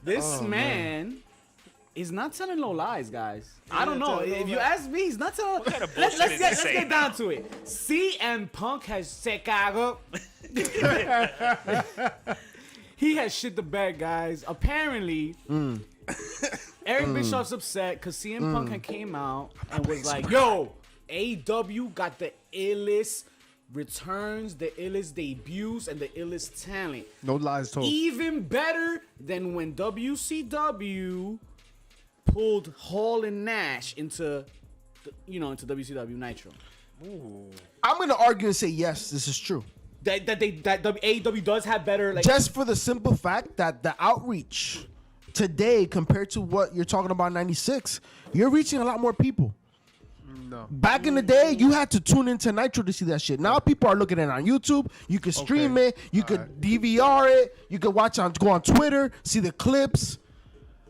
This man is not telling no lies, guys. I don't know. If you ask me, he's not telling. What kind of Let's bullshit get is he saying down to it. CM Punk has se cago. He has shit the bed, guys. Apparently, Eric Bischoff's upset because CM Punk had came out and was like, "Yo, AEW got the illest returns, the illest debuts, and the illest talent. No lies told. Even better than when WCW pulled Hall and Nash into WCW Nitro." I'm gonna argue and say yes, this is true. That AEW does have better, like, Just for the simple fact that the outreach today compared to what you're talking about in '96, you're reaching a lot more people. No. Back in the day, you had to tune into Nitro to see that shit. Now people are looking at it on YouTube. You can stream it. You could DVR it. You could go on Twitter, see the clips.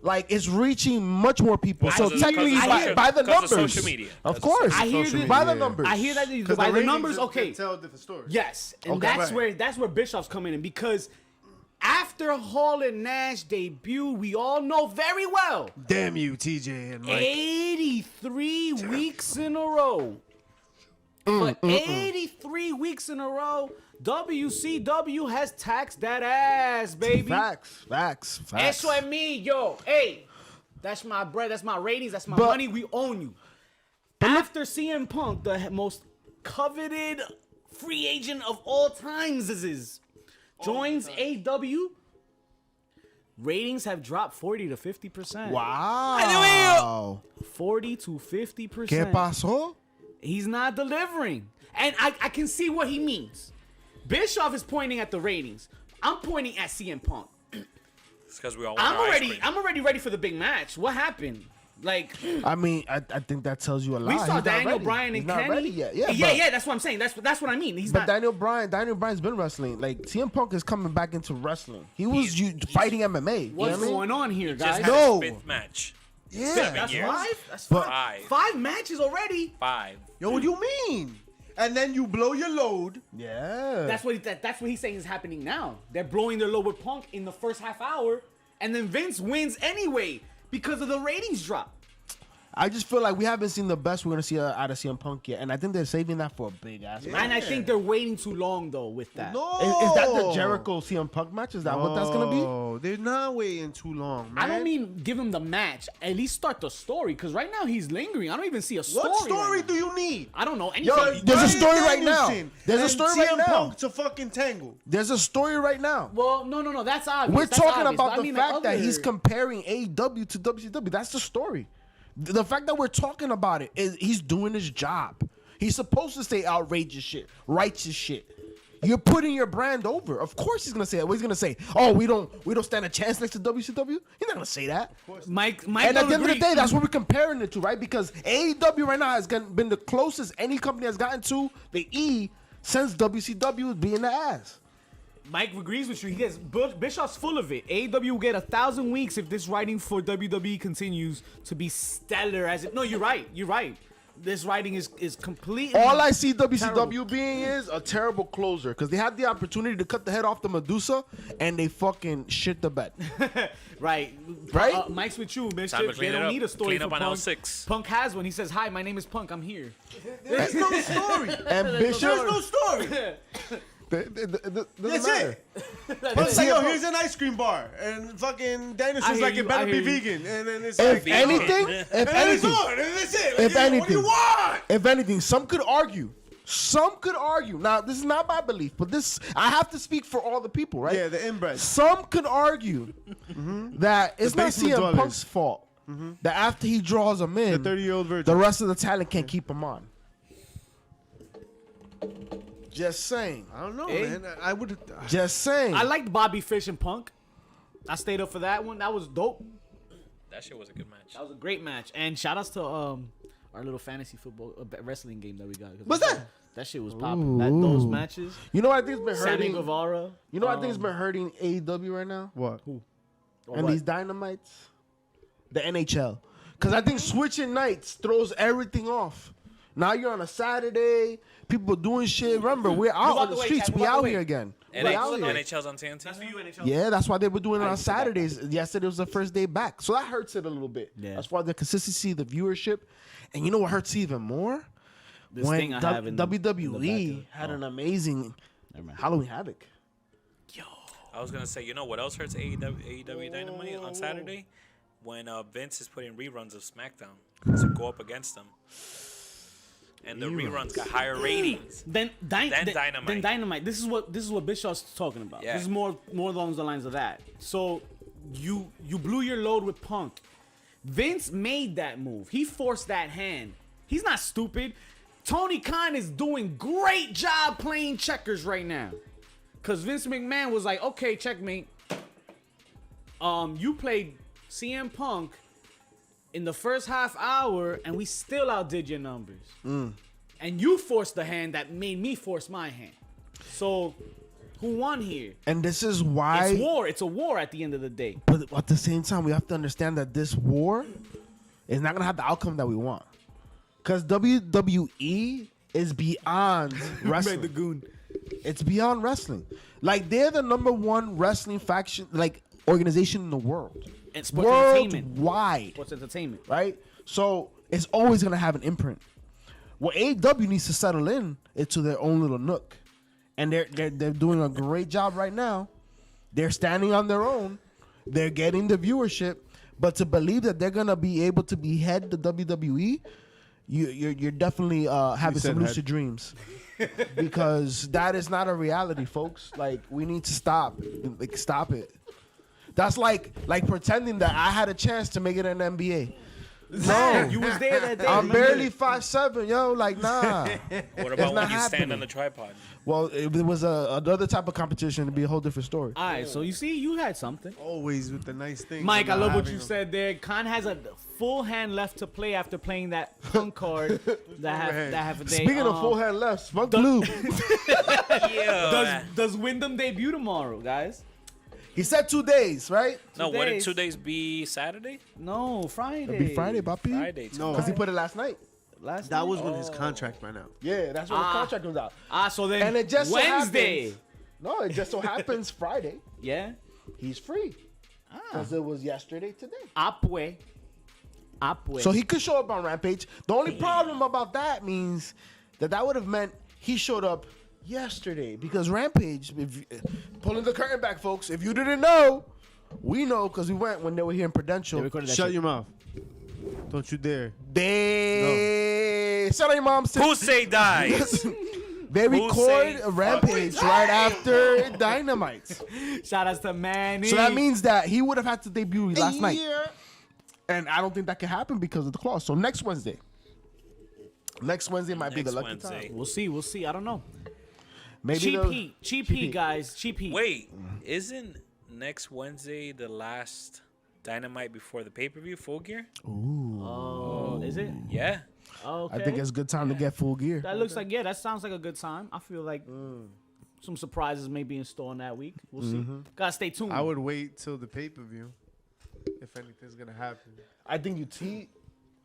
Like, it's reaching much more people. So technically, by the numbers, social media. Of course, I hear this, by the numbers. I hear that Because by the ratings numbers. can Okay, tell different stories. yes, and Okay. that's where Bischoff's coming in, because after Hall and Nash debut, we all know very well, Damn you, TJ and Mike. 83 weeks in a row. For 83 weeks in a row, WCW has taxed that ass, baby. Facts. Eso es me, yo. Hey, that's my bread. That's my ratings. That's my But- money. We own you. After CM Punk, the most coveted free agent of all times joins AEW, ratings have dropped 40 to 50%. Wow. 40 to 50%. ¿Qué pasó? He's not delivering. And I can see what he means. Bischoff is pointing at the ratings. I'm pointing at CM Punk. It's because we all want our ice cream. I'm already ready for the big match. What happened? Like, I mean, I think that tells you a lot. we saw He's not Daniel ready. Bryan He's and not Kenny. ready yet. Yeah, yeah. That's what I'm saying. That's what I mean. He's But not. Daniel Bryan's been wrestling. Like, CM Punk is coming back into wrestling. He was fighting MMA. You What's know what I mean? going on here, Just guys? had No. his 5th match. Yeah. 7 That's years. 5. That's But- 5. Five. 5 matches already. 5. Yo, what do you mean? And then you blow your load. Yeah. That's what he's saying is happening now. They're blowing their load with Punk in the first half hour, and then Vince wins anyway because of the ratings drop. I just feel like we haven't seen the best we're going to see out of CM Punk yet. And I think they're saving that for a big ass match. And I think they're waiting too long though with that. No. Is that the Jericho CM Punk match? Is that what that's going to be? Oh, they're not waiting too long, man. I don't mean give him the match. At least start the story, because right now he's lingering. I don't even see a story. What story right do you need? now. I don't know anything. Yo, there's a story right now. There's a story right now. Punk to fucking tangle. There's a story right now. Well, no, that's obvious. We're That's talking obvious, about but I the mean, fact that other- he's comparing AEW to WCW. That's the story. The fact that we're talking about it is he's doing his job. He's supposed to say outrageous shit, righteous shit. You're putting your brand over. Of course he's gonna say that. What he's gonna say? Oh, we don't stand a chance next to WCW. He's not gonna say that. Mike And at the don't end of the agree. day, that's what we're comparing it to, right? Because AEW right now has been the closest any company has gotten to the E since WCW being the ass. Mike agrees with you. He gets Bischoff's full of it. AEW will get 1,000 weeks if this writing for WWE continues to be stellar. No, you're right. You're right. This writing is completely. All I see WCW terrible. being is a terrible closer because they had the opportunity to cut the head off the Medusa and they fucking shit the bed. Right. Right? Mike's with you, Time to Mischief. They clean it don't up. need a story Clean for up on Punk. L6. Punk has one. He says, "Hi, my name is Punk. I'm here." There's no story. And Bishop, There's no story. doesn't That's matter. it. Punk's like, yo, here's an ice cream bar. And fucking Danielson's hear like, you, it better I be hear you. vegan. And then it's If like, anything, and then it's on. And that's it. Like, If yo, anything. What do you want? if anything, some could argue. Now, this is not my belief, but I have to speak for all the people, right? Yeah, the inbred. Some could argue that it's not basement CM dwellers. Punk's fault that after he draws them in, The 30-year-old virgin. the rest of the talent can't keep him on. Just saying. I don't know, Hey. man. I would. Just saying. I liked Bobby Fish and Punk. I stayed up for that one. That was dope. That shit was a good match. That was a great match. And shout outs to our little fantasy football wrestling game that we got. What's that? That shit was popping. Those matches. You know what I think has been Sammy hurting? Guevara. You know what I think has been hurting AEW right now? What? Or And what? these dynamites? The NHL. Because I think switching nights throws everything off. Now you're on a Saturday. People doing shit. Remember, we're out on the streets. We out here again. We out here. NHL's on TNT. That's for you, NHL. Yeah, that's why they were doing it on Saturdays. Yesterday was the first day back. So that hurts it a little bit. Yeah. As far as the consistency, the viewership. And you know what hurts even more? This when thing I have in WWE the had an amazing Halloween Havoc. I was gonna say, you know what else hurts AEW Dynamite on Saturday? When Vince is putting reruns of SmackDown to go up against them, and the reruns got higher ratings Then Dynamite. Then Dynamite. This is what Bischoff's talking about. Yeah. This is more along the lines of that. So you blew your load with Punk. Vince made that move. He forced that hand. He's not stupid. Tony Khan is doing great job playing checkers right now. Cause Vince McMahon was like, okay, checkmate. You played CM Punk in the first half hour, and we still outdid your numbers. And you forced the hand that made me force my hand. So, who won here? And this is why. It's war. It's a war at the end of the day. But at the same time, we have to understand that this war is not going to have the outcome that we want. Because WWE is beyond wrestling. The goon. It's beyond wrestling. Like, they're the #1 wrestling faction, like, organization in the world. And sports entertainment. Worldwide. Sports entertainment. Right? So, it's always going to have an imprint. What AEW needs to settle in into their own little nook. And they're doing a great job right now. They're standing on their own. They're getting the viewership. But to believe that they're going to be able to behead the WWE, you're definitely having some lucid dreams. Because that is not a reality, folks. Like, we need to stop. Like, stop it. That's like pretending that I had a chance to make it in the NBA. No, You was there that day. I'm barely 5'7", yo. Like, nah. What about when you not stand happening. on the tripod? Well, it was another type of competition. It'd be a whole different story. All right, so you see, you had something. Always with the nice things. Mike, I I'm not love what having you them. said there. Khan has a full hand left to play after playing that Punk card that half a day. Speaking of full hand left, Spunk Blue. Does Wyndham debut tomorrow, guys? He said 2 days, right? No, 2 wouldn't days. 2 days be Saturday? No, Friday. It'll be Friday, Papi. Friday. No, Because he put it last night. last That night? was when his contract ran out. Yeah, that's when the contract comes out. So then And it just so Wednesday. happens- No, it just so happens Friday. Yeah. He's free. Because it was yesterday today. Apue. So he could show up on Rampage. The only problem about that means that would have meant he showed up yesterday. Because Rampage, pulling the curtain back, folks, if you didn't know, we know because we went when they were here in Prudential. Shut your mouth. Don't you dare. Shut up, your mom. Who say dies? They Who record say a Rampage right after Dynamite. Shout outs to Manny. So that means that he would have had to debut last night. And I don't think that can happen because of the clause. So next Wednesday. Next Wednesday might be the lucky time. We'll see. I don't know. Maybe Cheap Heat, guys. Cheap Heat. Wait, isn't next Wednesday the last Dynamite before the pay-per-view, Full Gear? Oh, is it? Yeah. Okay. I think it's a good time to get Full Gear. That looks like, that sounds like a good time. I feel like some surprises may be in store in that week. We'll see. Gotta stay tuned. I would wait till the pay-per-view if anything's going to happen. I think you teed.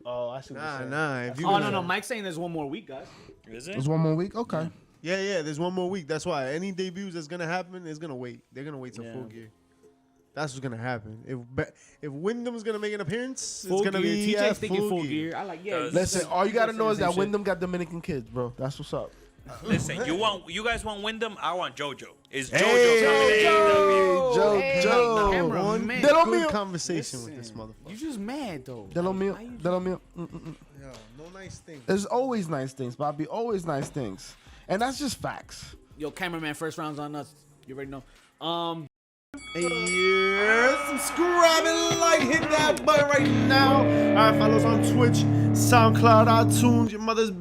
Oh, I see what you're saying. Nah. If you no. Mike's saying there's one more week, guys. Is it? There's one more week? Okay. Yeah, there's one more week. That's why any debuts that's going to happen is going to wait. They're going to wait till Full Gear. That's what's going to happen. If Wyndham's going to make an appearance, it's going to be TJ's thinking Full Full Gear. Gear. I like, Listen, all you got to know is that Shit. Wyndham got Dominican kids, bro. That's what's up. Listen, you guys want Wyndham? I want JoJo. Is JoJo Hey, coming to AEW? Joe. Cameron, man. De lo Good mío. conversation with this motherfucker. You just mad, though. De lo mío. Why you De lo mío. Yo, no nice thing. There's always nice things, Bobby. Always nice things. And that's just facts. Yo, cameraman, first round's on us. You already know. Yeah, subscribe and like, hit that button right now. All right, follow us on Twitch, SoundCloud, iTunes, your mother's